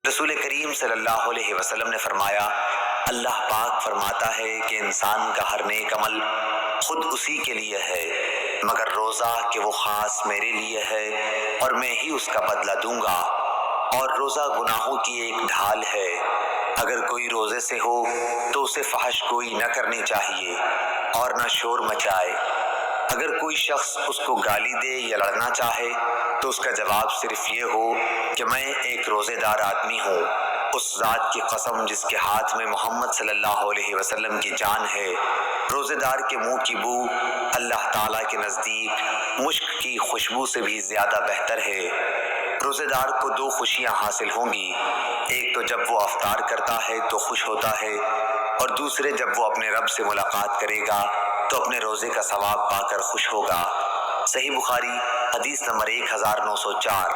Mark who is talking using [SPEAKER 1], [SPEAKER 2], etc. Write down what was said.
[SPEAKER 1] रसूल करीम सल्लल्लाहु अलैहि वसल्लम ने फरमाया, अल्लाह पाक फरमाता है कि इंसान का हर नेक अमल खुद उसी के लिए है, मगर रोज़ा कि वो ख़ास मेरे लिए है और मैं ही उसका बदला दूंगा। और रोज़ा गुनाहों की एक ढाल है। अगर कोई रोज़े से हो तो उसे फहश गोई न करनी चाहिए और न शोर मचाए। अगर कोई शख्स उसको गाली दे या लड़ना चाहे तो उसका जवाब सिर्फ ये हो कि मैं एक रोज़ेदार आदमी हूँ। उस ज़ात की कसम जिसके हाथ में मोहम्मद सल्लल्लाहु अलैहि वसल्लम की जान है, रोज़ेदार के मुंह की बू अल्लाह ताला के नज़दीक मुश्क की खुशबू से भी ज़्यादा बेहतर है। रोज़ेदार को दो खुशियाँ हासिल होंगी, एक तो जब वो अफ्तार करता है तो खुश होता है, और दूसरे जब वो अपने रब से मुलाकात करेगा तो अपने रोज़े का सवाब पाकर खुश होगा। सही बुखारी हदीस नंबर 1904।